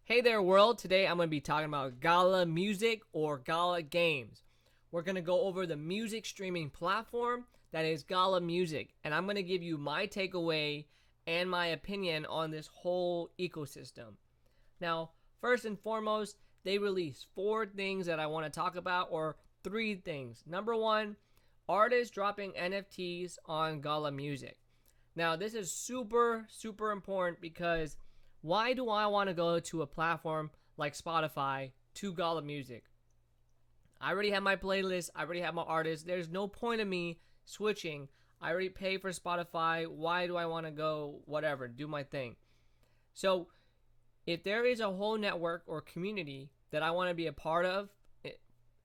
Hey there, world. Today I'm going to be talking about Gala Music or Gala Games. We're going to go over the music streaming platform that is Gala Music, and I'm going to give you my takeaway and my opinion on this whole ecosystem. Now, first and foremost, they released four things that I want to talk about, or three things. Number one, artists dropping NFTs on Gala Music. Now, this is super important because why do I want to go to a platform like Spotify to Gala Music? I already have my playlist, I already have my artists. There's no point of me switching. I already pay for Spotify. Why do I want to go, whatever, do my thing? So, if there is a whole network or community that I want to be a part of,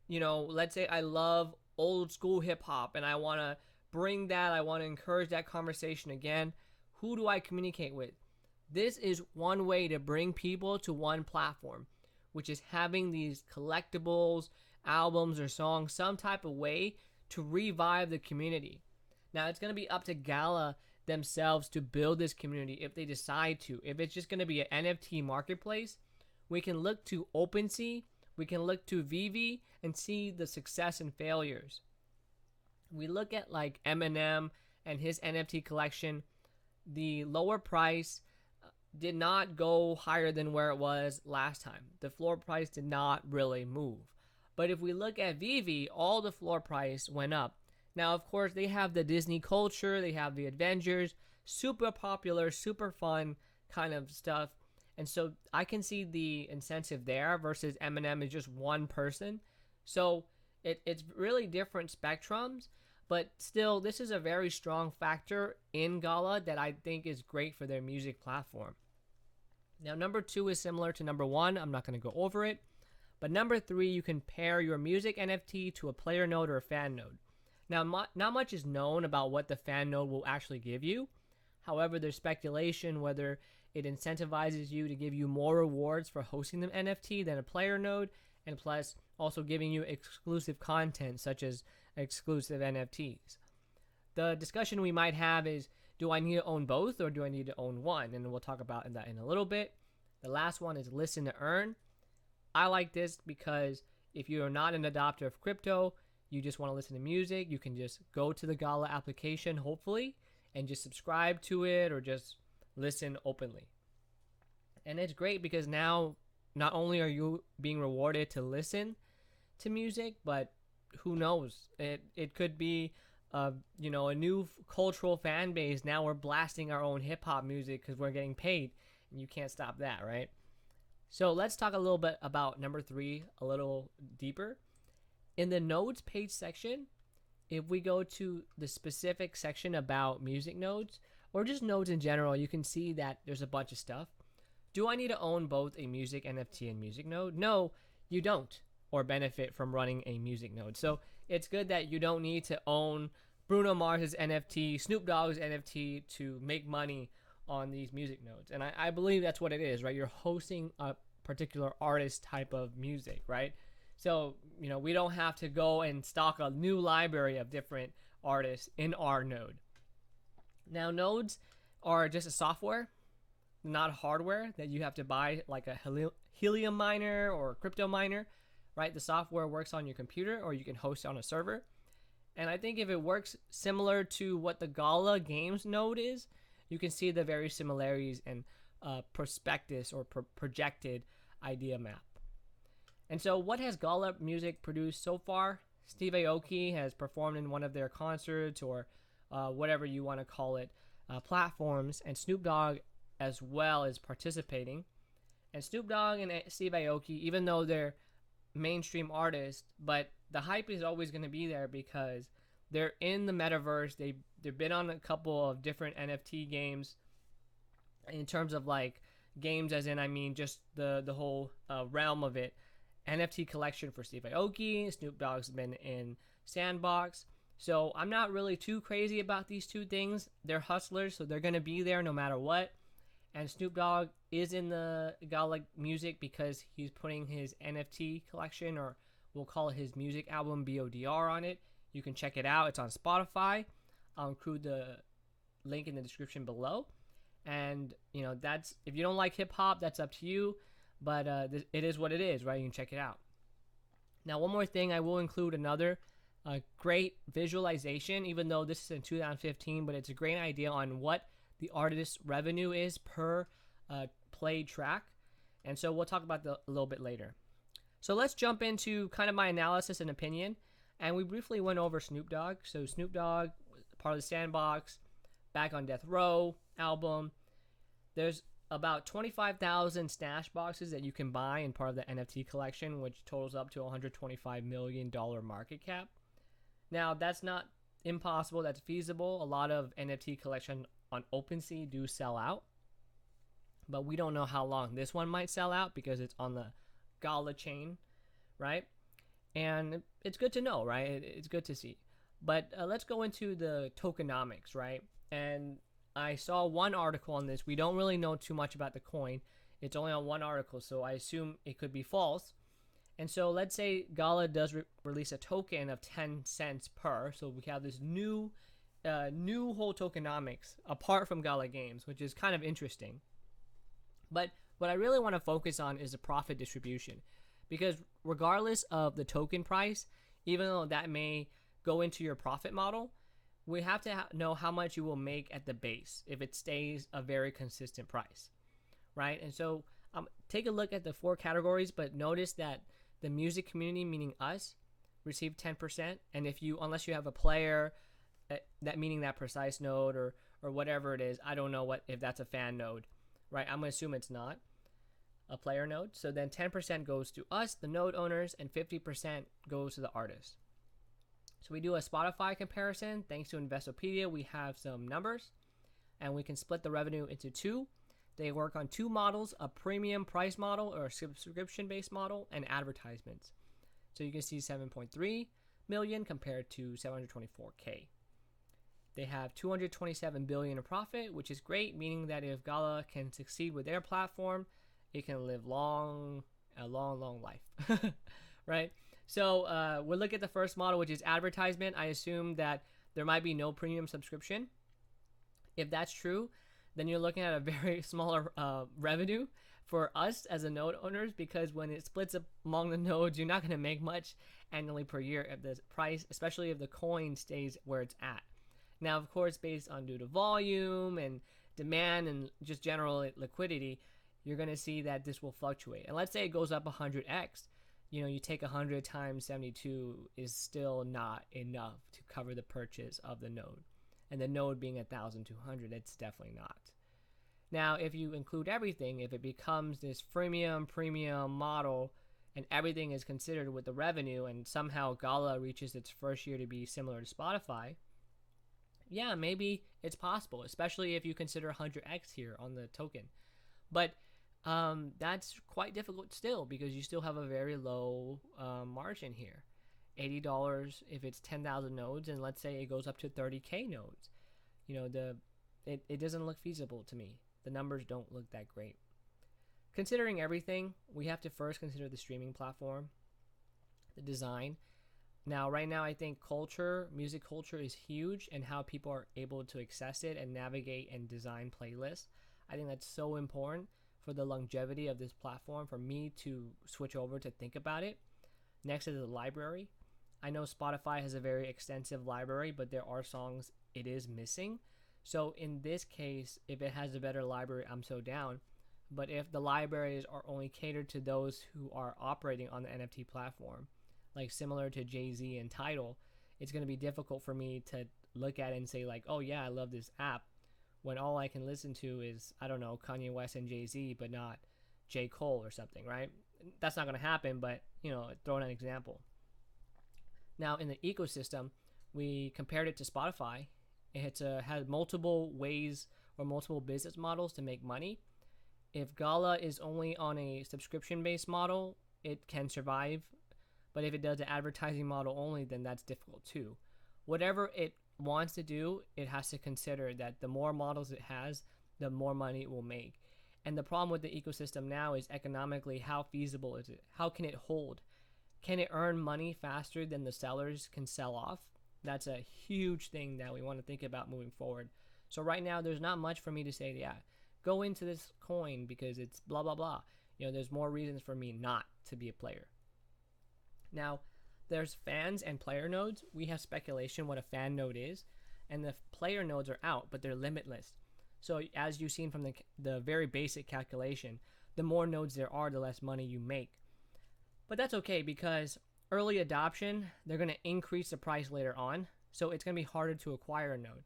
let's say I love old school hip hop and I want to bring that, I want to encourage that conversation again, who do I communicate with? This is one way to bring people to one platform, which is having these collectibles, albums, or songs, some type of way to revive the community. Now, it's going to be up to Gala themselves to build this community if they decide to. If it's just going to be an NFT marketplace, we can look to OpenSea, we can look to Vivi and see the success and failures. We look at like Eminem and his NFT collection, the lower price did not go higher than where it was last time. The floor price did not really move. But if we look at Vivi, all the floor price went up. Now, of course, they have the Disney culture, they have the Avengers, super popular, super fun kind of stuff. And so I can see the incentive there versus Eminem is just one person. So it's really different spectrums, but still, this is a very strong factor in Gala that I think is great for their music platform. Now, number two is similar to number one. I'm not going to go over it. But number three, you can pair your music NFT to a player node or a fan node. Now, not much is known about what the fan node will actually give you. However, there's speculation whether it incentivizes you to give you more rewards for hosting the NFT than a player node, and plus also giving you exclusive content such as exclusive NFTs. The discussion we might have is, do I need to own both or do I need to own one? And we'll talk about that in a little bit. The last one is listen to earn. I like this because if you're not an adopter of crypto, you just want to listen to music, you can just go to the Gala application, hopefully, and just subscribe to it or just listen openly. And it's great because now not only are you being rewarded to listen to music, but who knows? It could be a new cultural fan base. Now we're blasting our own hip hop music because we're getting paid, and you can't stop that, right? So let's talk a little bit about number three a little deeper. In the nodes page section, if we go to the specific section about music nodes or just nodes in general, you can see that there's a bunch of stuff. Do I need to own both a music NFT and music node? No, you don't, or benefit from running a music node. So it's good that you don't need to own Bruno Mars's NFT, Snoop Dogg's NFT to make money on these music nodes. And I believe that's what it is, right? You're hosting a particular artist type of music, right? So, we don't have to go and stock a new library of different artists in our node. Now, nodes are just a software, not hardware that you have to buy like a helium miner or crypto miner, right? The software works on your computer or you can host it on a server. And I think if it works similar to what the Gala Games node is, you can see the very similarities and prospectus or projected idea map. And so what has Gala Music produced so far? Steve Aoki has performed in one of their concerts or whatever you want to call it, platforms, and Snoop Dogg as well is participating. And Snoop Dogg and Steve Aoki, even though they're mainstream artists, but the hype is always going to be there because they're in the metaverse. They've been on a couple of different NFT games in terms of like games as in, I mean, just the whole realm of it. NFT collection for Steve Aoki. Snoop Dogg's been in Sandbox. So I'm not really too crazy about these two things. They're hustlers, so they're going to be there no matter what. And Snoop Dogg is in the Gala Music because he's putting his NFT collection, or we'll call it his music album, BODR, on it. You can check it out. It's on Spotify. I'll include the link in the description below. And, that's, if you don't like hip hop, that's up to you. But it is what it is, right? You can check it out. Now, one more thing, I will include another great visualization, even though this is in 2015, but it's a great idea on what the artist's revenue is per played track. And so we'll talk about that a little bit later. So let's jump into kind of my analysis and opinion. And we briefly went over Snoop Dogg. So Snoop Dogg, part of the Sandbox, Back on Death Row album. There's about 25,000 stash boxes that you can buy in part of the NFT collection, which totals up to $125 million market cap. Now, that's not impossible. That's feasible. A lot of NFT collection on OpenSea do sell out. But we don't know how long this one might sell out because it's on the Gala chain, right? And it's good to know, right? It's good to see. But let's go into the tokenomics, right? And I saw one article on this. We don't really know too much about the coin. It's only on one article, so I assume it could be false. And so let's say Gala does release a token of 10 cents per. So we have this new whole tokenomics apart from Gala Games, which is kind of interesting. But what I really want to focus on is the profit distribution, because regardless of the token price, even though that may go into your profit model, we have to know how much you will make at the base if it stays a very consistent price, right? And so take a look at the 4 categories, but notice that the music community, meaning us, receive 10%. And unless you have a player, that meaning that precise node or whatever it is, I don't know if that's a fan node, right? I'm going to assume it's not a player node. So then 10% goes to us, the node owners, and 50% goes to the artist. So we do a Spotify comparison. Thanks to Investopedia, we have some numbers, and we can split the revenue into 2. They work on 2 models, a premium price model or a subscription-based model, and advertisements. So you can see 7.3 million compared to 724K. They have 227 billion in profit, which is great, meaning that if Gala can succeed with their platform, it can live a long life, right? So we'll look at the first model, which is advertisement. I assume that there might be no premium subscription. If that's true, then you're looking at a very smaller revenue for us as a node owners, because when it splits up among the nodes, you're not going to make much annually per year if the price, especially if the coin stays where it's at. Now, of course, based on due to volume and demand and just general liquidity, you're going to see that this will fluctuate. And let's say it goes up 100x. You take 100 times 72 is still not enough to cover the purchase of the node. And the node being 1,200, it's definitely not. Now, if you include everything, if it becomes this freemium premium model and everything is considered with the revenue, and somehow Gala reaches its first year to be similar to Spotify, yeah, maybe it's possible, especially if you consider 100x here on the token. But that's quite difficult still, because you still have a very low margin here. $80 if it's 10,000 nodes, and let's say it goes up to 30k nodes. It doesn't look feasible to me. The numbers don't look that great. Considering everything, we have to first consider the streaming platform, the design. Now, right now, I think music culture is huge, and how people are able to access it and navigate and design playlists. I think that's so important for the longevity of this platform for me to switch over to think about it. Next is the library. I know Spotify has a very extensive library, but there are songs it is missing. So in this case, if it has a better library, I'm so down. But if the libraries are only catered to those who are operating on the NFT platform, like similar to Jay-Z and Tidal, it's going to be difficult for me to look at it and say like, oh yeah, I love this app, when all I can listen to is, I don't know, Kanye West and Jay-Z, but not J. Cole or something, right? That's not going to happen, but, throwing an example. Now, in the ecosystem, we compared it to Spotify. It has multiple ways or multiple business models to make money. If Gala is only on a subscription-based model, it can survive. But if it does an advertising model only, then that's difficult too. Whatever it wants to do, it has to consider that the more models it has, the more money it will make. And the problem with the ecosystem now is economically, how feasible is it? How can it hold? Can it earn money faster than the sellers can sell off? That's a huge thing that we want to think about moving forward. So right now, there's not much for me to say, yeah, go into this coin because it's blah, blah, blah. there's more reasons for me not to be a player. Now, there's fans and player nodes. We have speculation what a fan node is, and the player nodes are out, but they're limitless. So as you've seen from the very basic calculation, the more nodes there are, the less money you make. But that's okay, because early adoption, they're going to increase the price later on, so it's going to be harder to acquire a node.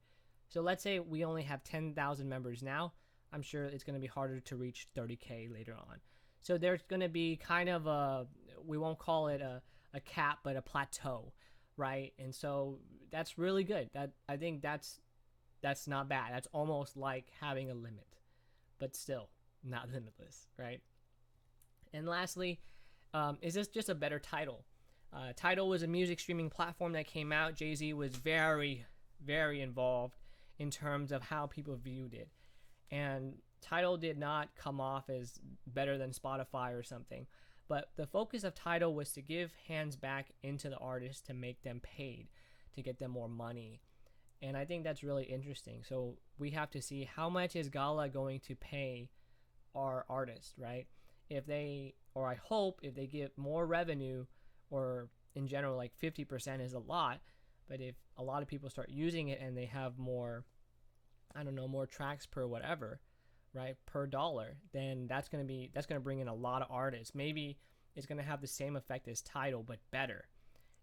So let's say we only have 10,000 members now. I'm sure it's going to be harder to reach 30K later on. So there's going to be kind of we won't call it a cap, but a plateau, right? And so that's really good. I think that's not bad. That's almost like having a limit, but still not limitless, right? And lastly, is this just a better Tidal? Tidal was a music streaming platform that came out. Jay-Z was very, very involved in terms of how people viewed it. And Tidal did not come off as better than Spotify or something. But the focus of Tidal was to give hands back into the artists to make them paid, to get them more money. And I think that's really interesting. So we have to see how much is Gala going to pay our artists, right? I hope if they get more revenue, or in general, like 50% is a lot, but if a lot of people start using it and they have more, more tracks per whatever, right, per dollar, then that's going to bring in a lot of artists. Maybe it's going to have the same effect as Tidal, but better.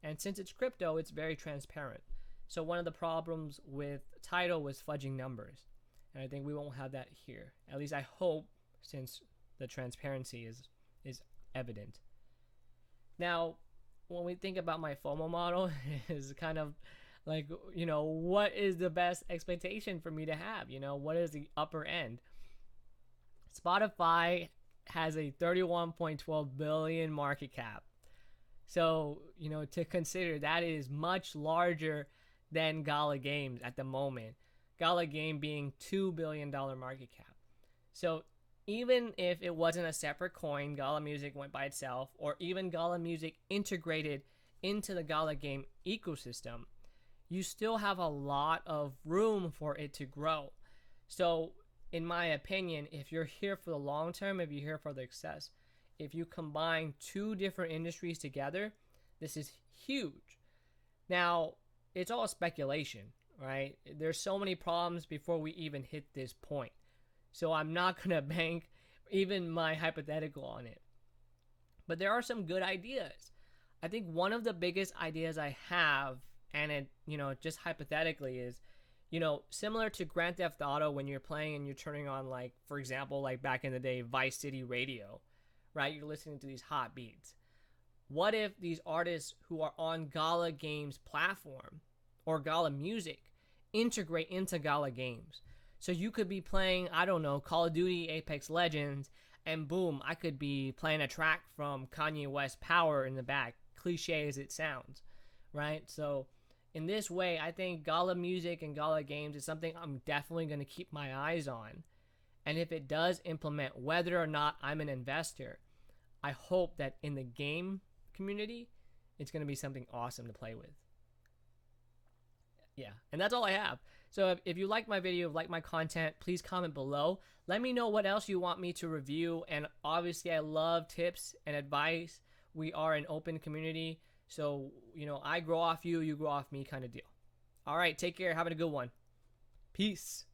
And since it's crypto, it's very transparent. So one of the problems with Tidal was fudging numbers, and I think we won't have that here. At least I hope, since the transparency is evident. Now, when we think about my FOMO model, is kind of like, what is the best expectation for me to have? What is the upper end? Spotify has a 31.12 billion market cap. So, to consider, that is much larger than Gala Games at the moment. Gala Game being $2 billion market cap. So even if it wasn't a separate coin, Gala Music went by itself, or even Gala Music integrated into the Gala Game ecosystem, you still have a lot of room for it to grow. So in my opinion, if you're here for the long term, if you're here for the success, if you combine two different industries together, this is huge. Now, it's all speculation, right? There's so many problems before we even hit this point. So I'm not going to bank even my hypothetical on it. But there are some good ideas. I think one of the biggest ideas I have, and it, just hypothetically, is, similar to Grand Theft Auto, when you're playing and you're turning on, like, for example, like back in the day, Vice City radio, right? You're listening to these hot beats. What if these artists who are on Gala Games platform or Gala Music integrate into Gala Games? So you could be playing, Call of Duty, Apex Legends, and boom, I could be playing a track from Kanye West Power in the back, cliche as it sounds, right? So in this way, I think Gala Music and Gala Games is something I'm definitely going to keep my eyes on. And if it does implement, whether or not I'm an investor, I hope that in the game community, it's going to be something awesome to play with. Yeah, and that's all I have. So if you like my video, like my content, please comment below. Let me know what else you want me to review. And obviously, I love tips and advice. We are an open community. So, I grow off you, you grow off me kind of deal. All right, take care. Have a good one. Peace.